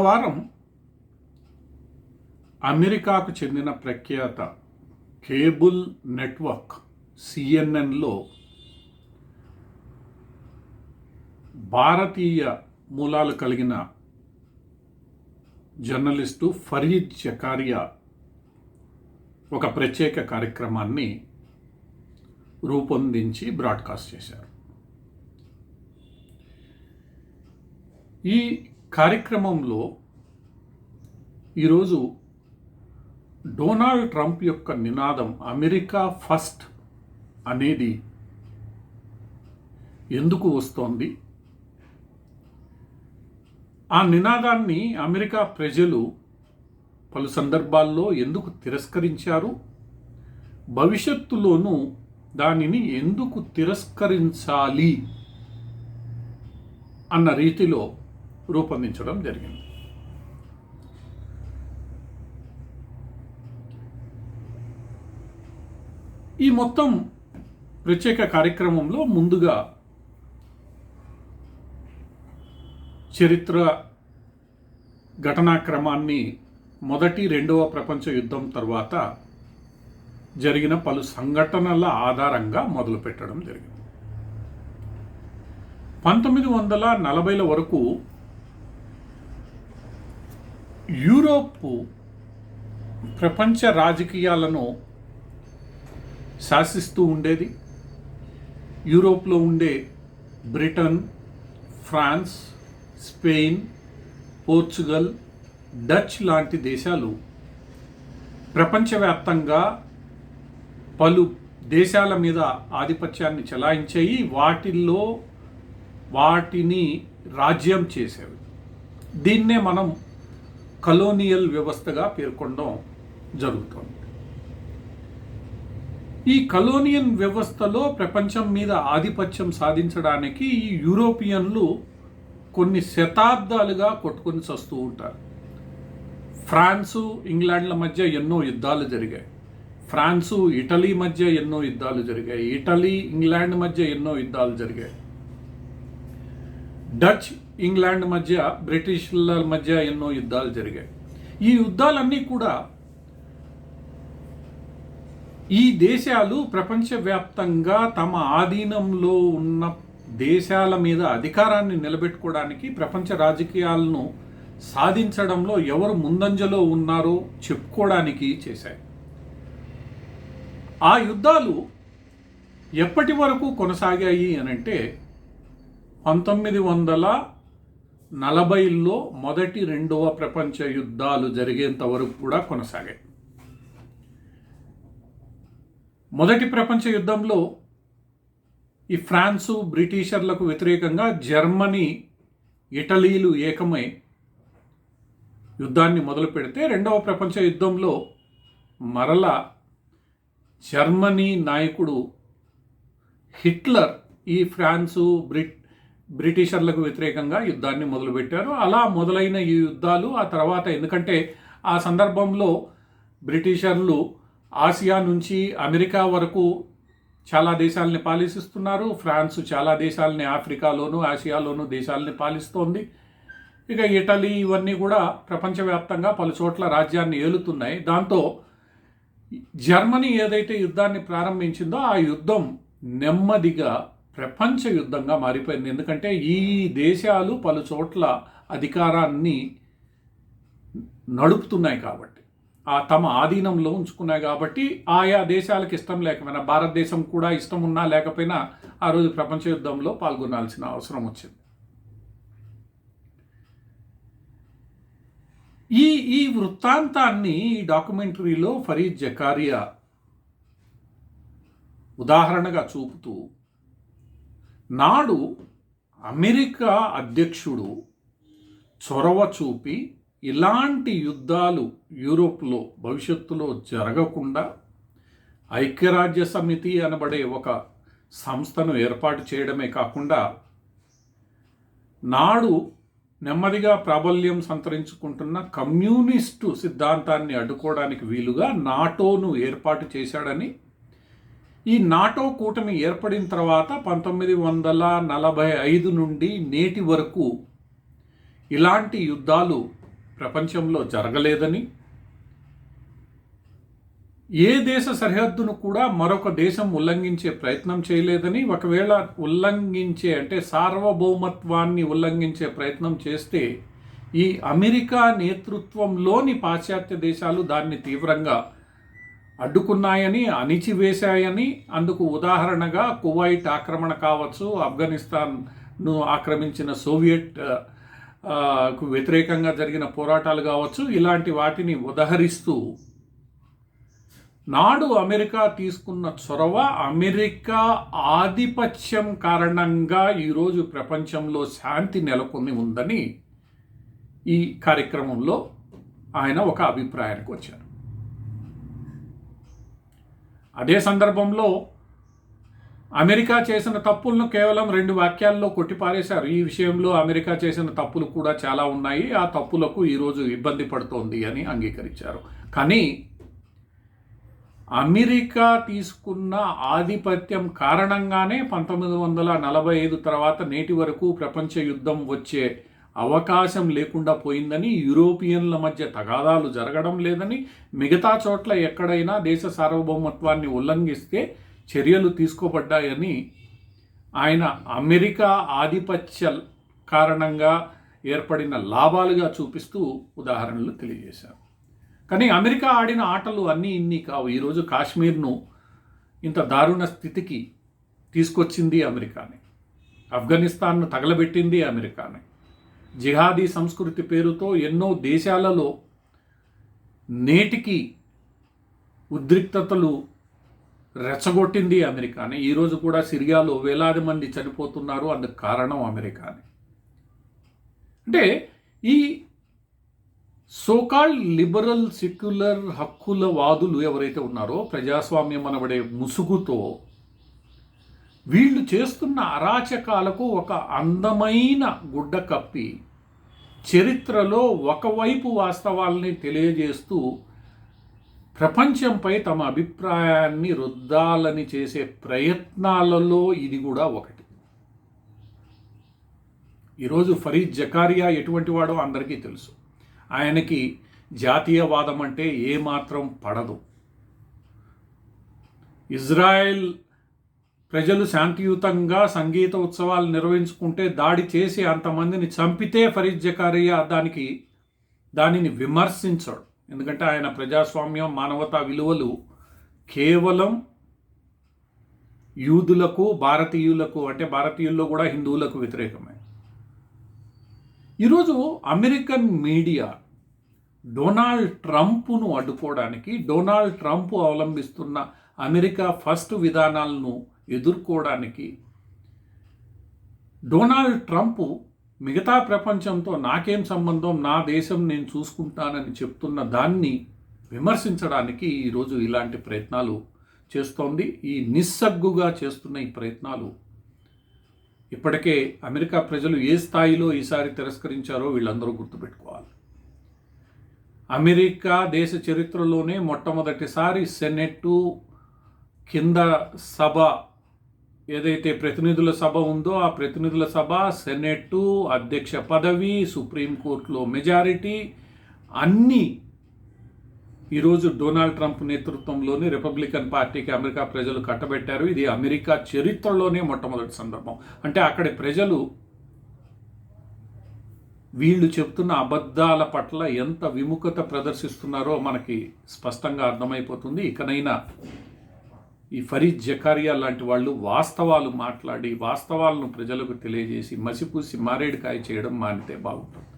వారం అమెరికాకు చెందిన ప్రఖ్యాత కేబుల్ నెట్వర్క్ సిఎన్ఎన్లో భారతీయ మూలాలు కలిగిన జర్నలిస్టు ఫరీద్ జకారియా ఒక ప్రత్యేక కార్యక్రమాన్ని రూపొందించి బ్రాడ్కాస్ట్ చేశారు. ఈ కార్యక్రమంలో ఈరోజు డొనాల్డ్ ట్రంప్ యొక్క నినాదం అమెరికా ఫస్ట్ అనేది ఎందుకు వస్తోంది, ఆ నినాదాన్ని అమెరికా ప్రజలు పలు సందర్భాల్లో ఎందుకు తిరస్కరించారు, భవిష్యత్తులోనూ దానిని ఎందుకు తిరస్కరించాలి అన్న రీతిలో రూపొందించడం జరిగింది. ఈ మొత్తం ప్రత్యేక కార్యక్రమంలో ముందుగా చరిత్ర ఘటనాక్రమాన్ని మొదటి రెండవ ప్రపంచ యుద్ధం తర్వాత జరిగిన పలు సంఘటనల ఆధారంగా మొదలుపెట్టడం జరిగింది. 1940ల వరకు యూరోప్ ప్రపంచ రాజకీయాలను శాసిస్తూ ఉండేది. యూరోప్లో ఉండే Britain, France, Spain, Portugal, Dutch లాంటి దేశాలు ప్రపంచవ్యాప్తంగా పలు దేశాల మీద ఆధిపత్యాన్ని చెలాయించాయి. వాటిని రాజ్యం చేసేవి. దీన్నే మనం కలోనియల్ వ్యవస్థగా పేర్కొనడం జరుగుతుంది. ఈ కలోనియల్ వ్యవస్థలో ప్రపంచం మీద ఆధిపత్యం సాధించడానికి ఈ యూరోపియన్లు కొన్ని శతాబ్దాలుగా కొట్టుకొని చస్తూ ఉంటారు. ఫ్రాన్సు, ఇంగ్లాండ్ల మధ్య ఎన్నో యుద్ధాలు జరిగాయి. ఫ్రాన్సు, ఇటలీ మధ్య ఎన్నో యుద్ధాలు జరిగాయి. ఇటలీ, ఇంగ్లాండ్ మధ్య ఎన్నో యుద్ధాలు జరిగాయి. డచ్, ఇంగ్లాండ్ మధ్య, బ్రిటిష్ల మధ్య ఎన్నో యుద్ధాలు జరిగాయి. ఈ యుద్ధాలన్నీ కూడా ఈ దేశాలు ప్రపంచవ్యాప్తంగా తమ ఆధీనంలో ఉన్న దేశాల మీద అధికారాన్ని నిలబెట్టుకోవడానికి, ప్రపంచ రాజకీయాలను సాధించడంలో ఎవరు ముందంజలో ఉన్నారో చెప్పుకోవడానికి చేశాయి. ఆ యుద్ధాలు ఎప్పటి వరకు కొనసాగాయి అనంటే 1940లో మొదటి రెండవ ప్రపంచ యుద్ధాలు జరిగేంత వరకు కూడా కొనసాగాయి. మొదటి ప్రపంచ యుద్ధంలో ఈ ఫ్రాన్సు, బ్రిటిషర్లకు వ్యతిరేకంగా జర్మనీ, ఇటలీలు ఏకమై యుద్ధాన్ని మొదలు పెడితే, రెండవ ప్రపంచ యుద్ధంలో మరలా జర్మనీ నాయకుడు హిట్లర్ ఈ ఫ్రాన్సు, బ్రిటిషర్లకు వ్యతిరేకంగా యుద్ధాన్ని మొదలుపెట్టారు. అలా మొదలైన ఈ యుద్ధాలు ఆ తర్వాత, ఎందుకంటే ఆ సందర్భంలో బ్రిటిషర్లు ఆసియా నుంచి అమెరికా వరకు చాలా దేశాలని పాలిస్తున్నారు. ఫ్రాన్స్ చాలా దేశాలని ఆఫ్రికాలోను, ఆసియాలోను దేశాలని పాలిస్తోంది. ఇక ఇటలీ, ఇవన్నీ కూడా ప్రపంచవ్యాప్తంగా పలు చోట్ల రాజ్యాన్ని ఏలుతున్నాయి. దాంతో జర్మనీ ఏదైతే యుద్ధాన్ని ప్రారంభించిందో ఆ యుద్ధం నెమ్మదిగా ప్రపంచ యుద్ధంగా మారిపోయింది. ఎందుకంటే ఈ దేశాలు పలు చోట్ల అధికారాన్ని నడుపుతున్నాయి కాబట్టి, తమ ఆధీనంలో ఉంచుకున్నాయి కాబట్టి, ఆయా దేశాలకు ఇష్టం లేకపోయినా, భారతదేశం కూడా ఇష్టం ఉన్నా లేకపోయినా ఆ రోజు ప్రపంచ యుద్ధంలో పాల్గొనాల్సిన అవసరం వచ్చింది. ఈ వృత్తాంతాన్ని ఈ డాక్యుమెంటరీలో ఫరీద్ జకారియా ఉదాహరణగా చూపుతూ, నాడు అమెరికా అధ్యక్షుడు చొరవ చూపి ఇలాంటి యుద్ధాలు యూరోప్లో భవిష్యత్తులో జరగకుండా ఐక్యరాజ్య సమితి అనబడే ఒక సంస్థను ఏర్పాటు చేయడమే కాకుండా, నాడు నెమ్మదిగా ప్రాబల్యం సంతరించుకుంటున్న కమ్యూనిస్టు సిద్ధాంతాన్ని అడ్డుకోవడానికి వీలుగా నాటోను ఏర్పాటు చేశాడని, ఈ నాటో కూటమి ఏర్పడిన తర్వాత 1945 నుండి నేటి వరకు ఇలాంటి యుద్ధాలు ప్రపంచంలో జరగలేదని, ఏ దేశ సరిహద్దును కూడా మరొక దేశం ఉల్లంఘించే ప్రయత్నం చేయలేదని, ఒకవేళ ఉల్లంఘించే అంటే సార్వభౌమత్వాన్ని ఉల్లంఘించే ప్రయత్నం చేస్తే ఈ అమెరికా నేతృత్వంలోని పాశ్చాత్య దేశాలు దాన్ని తీవ్రంగా అడ్డుకున్నాయని, అణిచివేశాయని, అందుకు ఉదాహరణగా కువైట్ ఆక్రమణ కావచ్చు, ఆఫ్ఘనిస్తాన్ను ఆక్రమించిన సోవియట్ కు వ్యతిరేకంగా జరిగిన పోరాటాలు కావచ్చు, ఇలాంటి వాటిని ఉదహరిస్తూ నాడు అమెరికా తీసుకున్న చొరవ, అమెరికా ఆధిపత్యం కారణంగా ఈరోజు ప్రపంచంలో శాంతి నెలకొని ఉందని ఈ కార్యక్రమంలో ఆయన ఒక అభిప్రాయానికి వచ్చారు. అదే సందర్భంలో అమెరికా చేసిన తప్పులను కేవలం 2 వాక్యాల్లో కొట్టిపారేశారు. ఈ విషయంలో అమెరికా చేసిన తప్పులు కూడా చాలా ఉన్నాయి, ఆ తప్పులకు ఈరోజు ఇబ్బంది పడుతోంది అని అంగీకరించారు. కానీ అమెరికా తీసుకున్న ఆధిపత్యం కారణంగానే 1945 తర్వాత నేటి వరకు ప్రపంచ యుద్ధం వచ్చే అవకాశం లేకుండా పోయిందని, యూరోపియన్ల మధ్య తగాదాలు జరగడం లేదని, మిగతా చోట్ల ఎక్కడైనా దేశ సార్వభౌమత్వాన్ని ఉల్లంఘిస్తే చర్యలు తీసుకోబడ్డాయని ఆయన అమెరికా ఆధిపత్య కారణంగా ఏర్పడిన లాభాలుగా చూపిస్తూ ఉదాహరణలు తెలియజేశారు. కానీ అమెరికా ఆడిన ఆటలు అన్నీ ఇన్ని కావు. ఈరోజు కాశ్మీర్ను ఇంత దారుణ స్థితికి తీసుకొచ్చింది అమెరికానే, ఆఫ్ఘనిస్తాన్ను తగలబెట్టింది అమెరికానే, జిహాదీ సంస్కృతి పేరుతో ఎన్నో దేశాలలో నేటికి ఉద్రిక్తతలు రెచ్చగొట్టింది అమెరికానే. ఈరోజు కూడా సిరియాలో వేలాది మంది చనిపోతున్నారు, అందుకు కారణం అమెరికానే. అంటే ఈ సోకాల్డ్ లిబరల్ సెక్యులర్ హక్కుల వాదులు ఎవరైతే ఉన్నారో, ప్రజాస్వామ్యం అనబడే ముసుగుతో వీళ్ళు చేస్తున్న అరాచకాలకు ఒక అందమైన గుడ్డ కప్పి చరిత్రలో ఒకవైపు వాస్తవాల్ని తెలియజేస్తూ ప్రపంచంపై తమ అభిప్రాయాన్ని రుద్దాలని చేసే ప్రయత్నాలలో ఇది కూడా ఒకటి. ఈరోజు ఫరీద్ జకారియా ఎటువంటి వాడో అందరికీ తెలుసు. ఆయనకి జాతీయవాదం అంటే ఏమాత్రం పడదు. ఇజ్రాయెల్ ప్రజలు శాంతియుతంగా సంగీత ఉత్సవాలు నిర్వహించుకుంటే దాడి చేసి అంతమందిని చంపితే ఫరీద్ జకారియా దానిని విమర్శించాడు. ఎందుకంటే ఆయన ప్రజాస్వామ్యం, మానవతా విలువలు కేవలం యూదులకు, భారతీయులకు, అంటే భారతీయుల్లో కూడా హిందువులకు వ్యతిరేకమే. ఈరోజు అమెరికన్ మీడియా డొనాల్డ్ ట్రంప్ను అడ్డుకోవడానికి, డొనాల్డ్ ట్రంప్ అవలంబిస్తున్న అమెరికా ఫస్ట్ విధానాలను ఎదుర్కోవడానికి, డొనాల్డ్ ట్రంప్ మిగతా ప్రపంచంతో నాకేం సంబంధం, నా దేశం నేను చూసుకుంటానని చెప్తున్న దాన్ని విమర్శించడానికి ఈరోజు ఇలాంటి ప్రయత్నాలు చేస్తోంది. ఈ నిస్సగ్గుగా చేస్తున్న ఈ ప్రయత్నాలు ఇప్పటికే అమెరికా ప్రజలు ఏ స్థాయిలో ఈసారి తిరస్కరించారో వీళ్ళందరూ గుర్తుపెట్టుకోవాలి. అమెరికా దేశ చరిత్రలోనే మొట్టమొదటిసారి సెనెట్టు కింద సభ, ఏదైతే ప్రతినిధుల సభ ఉందో ఆ ప్రతినిధుల సభ, సెనెట్టు, అధ్యక్ష పదవి, సుప్రీంకోర్టులో మెజారిటీ అన్నీ ఈరోజు డొనాల్డ్ ట్రంప్ నేతృత్వంలోని రిపబ్లికన్ పార్టీకి అమెరికా ప్రజలు కట్టబెట్టారు. ఇది అమెరికా చరిత్రలోనే మొట్టమొదటి సందర్భం. అంటే అక్కడి ప్రజలు వీళ్ళు చెప్తున్న అబద్ధాల పట్ల ఎంత విముఖత ప్రదర్శిస్తున్నారో మనకి స్పష్టంగా అర్థమైపోతుంది. ఇకనైనా ఈ ఫరీద్ జకారియా లాంటి వాళ్ళు వాస్తవాలు మాట్లాడి, వాస్తవాలను ప్రజలకు తెలియజేసి మసిపూసి మారేడుకాయ చేయడం మానితే బాగుంటుంది.